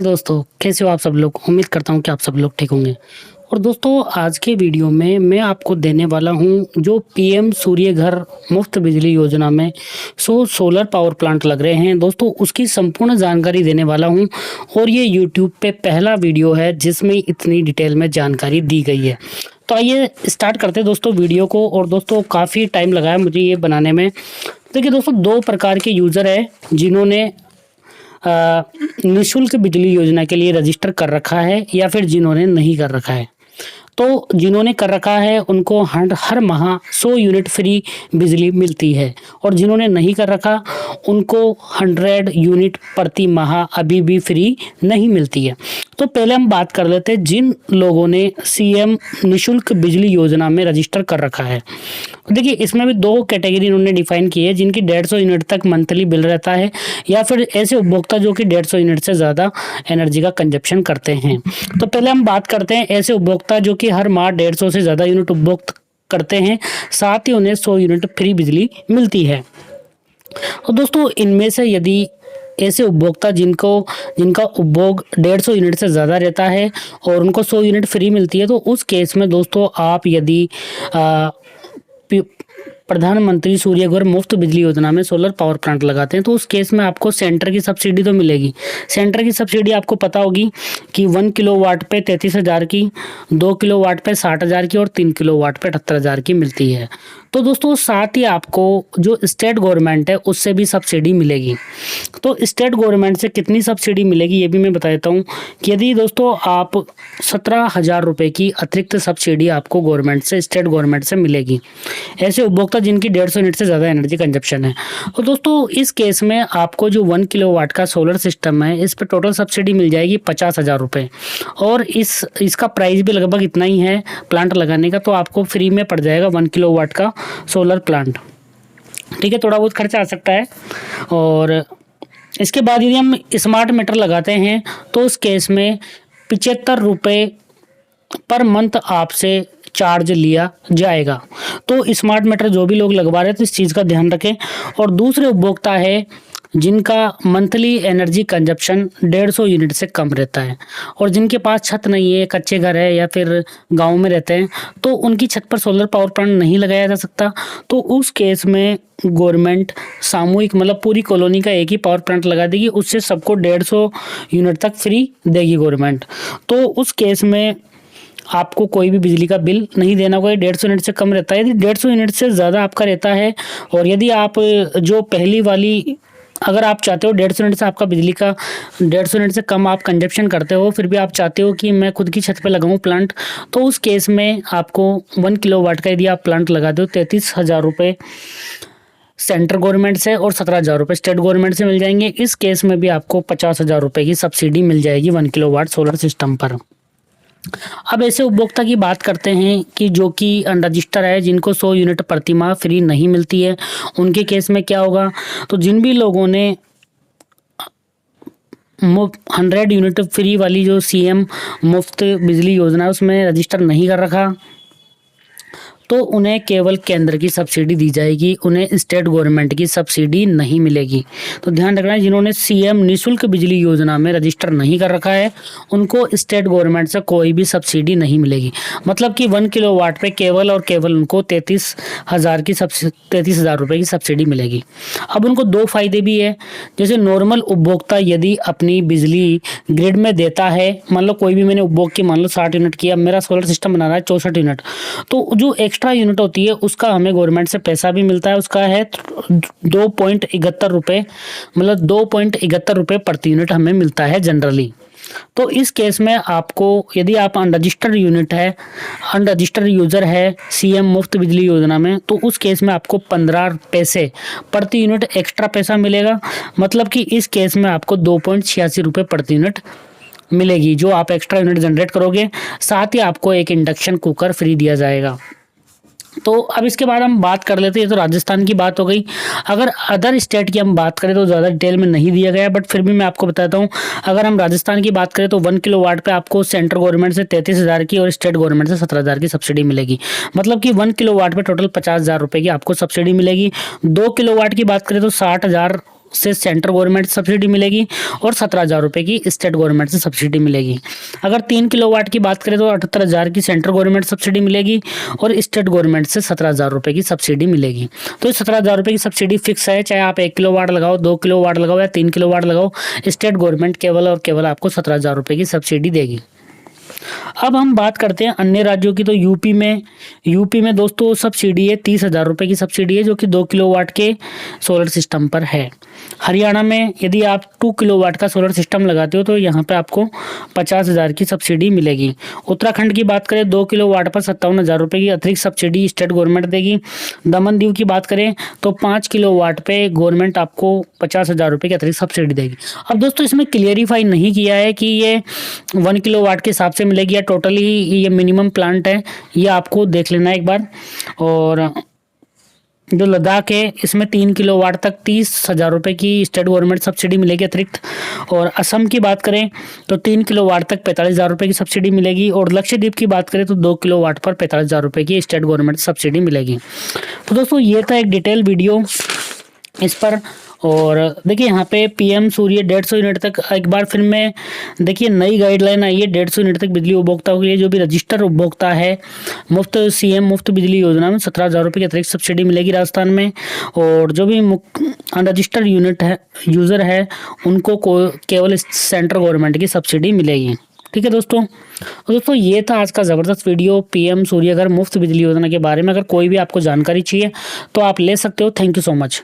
दोस्तों, कैसे हो आप सब लोग। उम्मीद करता हूँ कि आप सब लोग ठीक होंगे। और दोस्तों, आज के वीडियो में मैं आपको देने वाला हूँ जो पीएम सूर्य घर मुफ्त बिजली योजना में सोलर पावर प्लांट लग रहे हैं दोस्तों, उसकी संपूर्ण जानकारी देने वाला हूँ। और ये यूट्यूब पे पहला वीडियो है जिसमें इतनी डिटेल में जानकारी दी गई है। तो आइए स्टार्ट करते हैं दोस्तों वीडियो को। और दोस्तों, काफ़ी टाइम लगा है मुझे ये बनाने में। देखिए दोस्तों, दो प्रकार के यूज़र है जिन्होंने निःशुल्क बिजली योजना के लिए रजिस्टर कर रखा है या फिर जिन्होंने नहीं कर रखा है। तो जिन्होंने कर रखा है उनको हर माह 100 यूनिट फ्री बिजली मिलती है, और जिन्होंने नहीं कर रखा उनको 100 यूनिट प्रति माह अभी भी फ्री नहीं मिलती है। तो पहले हम बात कर लेते हैं जिन लोगों ने सीएम निःशुल्क बिजली योजना में रजिस्टर कर रखा है। देखिए, इसमें भी दो कैटेगरी इन्होंने डिफाइन की है, जिनकी 150 यूनिट तक मंथली बिल रहता है, या फिर ऐसे उपभोक्ता जो कि 150 यूनिट से ज़्यादा एनर्जी का कंजप्शन करते हैं। तो पहले हम बात करते हैं ऐसे उपभोक्ता जो कि हर माह 150 से ज़्यादा यूनिट उपभोग करते हैं, साथ ही उन्हें 100 यूनिट फ्री बिजली मिलती है। और दोस्तों, इनमें से यदि ऐसे उपभोक्ता जिनका उपभोग 150 यूनिट से ज़्यादा रहता है और उनको 100 यूनिट फ्री मिलती है, तो उस केस में दोस्तों आप यदि प्रधानमंत्री सूर्य घर मुफ्त बिजली योजना में सोलर पावर प्लांट लगाते हैं, तो उस केस में आपको सेंटर की सब्सिडी तो मिलेगी। सेंटर की सब्सिडी आपको पता होगी कि 1 किलोवाट पे 33,000 की, 2 किलोवाट पे 60,000 की और 3 किलोवाट पे 78,000 की मिलती है। तो दोस्तों, साथ ही आपको जो स्टेट गवर्नमेंट है उससे भी सब्सिडी मिलेगी। तो स्टेट गवर्नमेंट से कितनी सब्सिडी मिलेगी ये भी मैं बता देता हूँ कि यदि दोस्तों आप 17,000 रुपये की अतिरिक्त सब्सिडी आपको गवर्नमेंट से, स्टेट गवर्नमेंट से मिलेगी, ऐसे उपभोक्ता जिनकी 150 यूनिट से ज़्यादा एनर्जी कंजप्शन है। और दोस्तों, इस केस में आपको जो 1 किलोवाट का सोलर सिस्टम है इस पर टोटल सब्सिडी मिल जाएगी 50,000 रुपये, और इसका प्राइस भी लगभग इतना ही है प्लांट लगाने का। तो आपको फ्री में पड़ जाएगा 1 किलोवाट का सोलर प्लांट। ठीक है, थोड़ा बहुत खर्चा आ सकता है। और इसके बाद यदि हम स्मार्ट मीटर लगाते हैं तो उस केस में 75 रुपये पर मंथ आपसे चार्ज लिया जाएगा। तो स्मार्ट मीटर जो भी लोग लगवा रहे हैं तो इस चीज़ का ध्यान रखें। और दूसरे उपभोक्ता है जिनका मंथली एनर्जी कंजप्शन 150 यूनिट से कम रहता है, और जिनके पास छत नहीं है, कच्चे घर है या फिर गांव में रहते हैं, तो उनकी छत पर सोलर पावर प्लांट नहीं लगाया जा सकता। तो उस केस में गवर्नमेंट सामूहिक, मतलब पूरी कॉलोनी का एक ही पावर प्लांट लगा देगी, उससे सबको 150 यूनिट तक फ्री देगी गवर्नमेंट। तो उस केस में आपको कोई भी बिजली का बिल नहीं देना होगा। 150 यूनिट से कम रहता है। यदि 150 यूनिट से ज़्यादा आपका रहता है, और यदि आप जो पहली वाली, अगर आप चाहते हो 150 यूनिट से आपका बिजली का 150 यूनिट से कम आप कंजप्शन करते हो, फिर भी आप चाहते हो कि मैं खुद की छत पे लगाऊं प्लांट, तो उस केस में आपको 1 किलोवाट का यदि आप प्लांट लगा दो 33,000 रुपये सेंट्रल गवर्नमेंट से और 17,000 रुपये स्टेट गवर्नमेंट से मिल जाएंगे। इस केस में भी आपको 50,000 रुपये की सब्सिडी मिल जाएगी 1 किलोवाट सोलर सिस्टम पर। अब ऐसे उपभोक्ता की बात करते हैं कि जो कि अनरजिस्टर है, जिनको 100 यूनिट प्रति माह फ्री नहीं मिलती है, उनके केस में क्या होगा। तो जिन भी लोगों ने 100 यूनिट फ्री वाली जो सीएम मुफ्त बिजली योजना है उसमें रजिस्टर नहीं कर रखा, तो उन्हें केवल केंद्र की सब्सिडी दी जाएगी, उन्हें स्टेट गवर्नमेंट की सब्सिडी नहीं मिलेगी। तो ध्यान रखना है, जिन्होंने सीएम निःशुल्क बिजली योजना में रजिस्टर नहीं कर रखा है उनको स्टेट गवर्नमेंट से कोई भी सब्सिडी नहीं मिलेगी। मतलब कि 1 किलोवाट पे केवल और केवल उनको 33,000 रुपये की सब्सिडी मिलेगी। अब उनको दो फायदे भी है। जैसे नॉर्मल उपभोक्ता यदि अपनी बिजली ग्रिड में देता है, मान लो कोई भी मैंने उपभोग की, मान लो 60 यूनिट किया, मेरा सोलर सिस्टम बना रहा है 64 यूनिट, तो जो एक्स्ट्रा यूनिट होती है उसका हमें गवर्नमेंट से पैसा भी मिलता है। उसका है 2.71 रुपये, मतलब 2.71 रुपये प्रति यूनिट हमें मिलता है जनरली। तो इस केस में आपको, यदि आप अनरजिस्टर्ड यूजर है सीएम मुफ्त बिजली योजना में, तो उस केस में आपको 15 पैसे प्रति यूनिट एक्स्ट्रा पैसा मिलेगा। मतलब कि इस केस में आपको 2.86 रुपये प्रति यूनिट मिलेगी जो आप एक्स्ट्रा यूनिट जनरेट करोगे। साथ ही आपको एक इंडक्शन कुकर फ्री दिया जाएगा। तो अब इसके बाद हम बात कर लेते हैं, ये तो राजस्थान की बात हो गई। अगर अदर स्टेट की हम बात करें तो ज़्यादा डिटेल में नहीं दिया गया, बट फिर भी मैं आपको बताता हूँ। अगर हम राजस्थान की बात करें तो 1 किलोवाट पे आपको सेंट्रल गवर्नमेंट से 33,000 की और स्टेट गवर्नमेंट से 17,000 की सब्सिडी मिलेगी। मतलब कि 1 किलोवाट पे टोटल 50,000 रुपये की आपको सब्सिडी मिलेगी। 2 किलोवाट की बात करें तो से सेंट्रल गवर्नमेंट से सब्सिडी मिलेगी और 17,000 रुपये की स्टेट गवर्नमेंट से सब्सिडी मिलेगी। अगर 3 किलोवाट की बात करें तो 78,000 की सेंट्रल गवर्नमेंट सब्सिडी मिलेगी और स्टेट गवर्नमेंट से 17,000 रुपये की सब्सिडी मिलेगी। तो 17,000 रुपये की सब्सिडी फिक्स है, चाहे आप 1 किलोवाट लगाओ, 2 किलोवाट लगाओ या 3 किलोवाट लगाओ, स्टेट गवर्नमेंट केवल और केवल आपको 17,000 रुपये की सब्सिडी देगी। अब हम बात करते हैं अन्य राज्यों की। तो यूपी में दोस्तों सब्सिडी है 30,000 रुपये की सब्सिडी है, जो कि 2 किलोवाट के सोलर सिस्टम पर है। हरियाणा में यदि आप 2 किलोवाट का सोलर सिस्टम लगाते हो तो यहाँ पे आपको 50,000 की सब्सिडी मिलेगी। उत्तराखंड की बात करें 2 किलोवाट पर 57,000 रुपये की अतिरिक्त सब्सिडी स्टेट गवर्नमेंट देगी। दमन दीव की बात करें तो 5 किलोवाट पे गवर्नमेंट आपको 50,000 रुपये की अतिरिक्त सब्सिडी देगी। अब दोस्तों इसमें क्लियरिफाई नहीं किया है कि ये 1 किलोवाट के हिसाब से मिलेगी या टोटली ये मिनिमम प्लांट है, ये आपको देख लेना है एक बार। और जो लद्दाख है इसमें 3 किलोवाट तक 30,000 रुपये की स्टेट गवर्नमेंट सब्सिडी मिलेगी अतिरिक्त। और असम की बात करें तो 3 किलोवाट तक 45,000 रुपये की सब्सिडी मिलेगी। और लक्षद्वीप की बात करें तो 2 किलोवाट पर 45,000 रुपये की स्टेट गवर्नमेंट सब्सिडी मिलेगी। तो दोस्तों ये था एक डिटेल वीडियो इस पर। और देखिए यहाँ पे पीएम सूर्य 150 यूनिट तक एक बार फिर में देखिए नई गाइडलाइन आई है 150 यूनिट तक बिजली उपभोक्ताओं के लिए। जो भी रजिस्टर उपभोक्ता है मुफ्त सीएम मुफ्त बिजली योजना में 17,000 रुपये की अतिरिक्त सब्सिडी मिलेगी राजस्थान में। और जो भी अनरजिस्टर्ड यूनिट है यूज़र है उनको केवल सेंट्रल गवर्नमेंट की सब्सिडी मिलेगी। ठीक है दोस्तों ये था आज का ज़बरदस्त वीडियो पीएम सूर्य घर मुफ्त बिजली योजना के बारे में। अगर कोई भी आपको जानकारी चाहिए तो आप ले सकते हो। Thank you so much.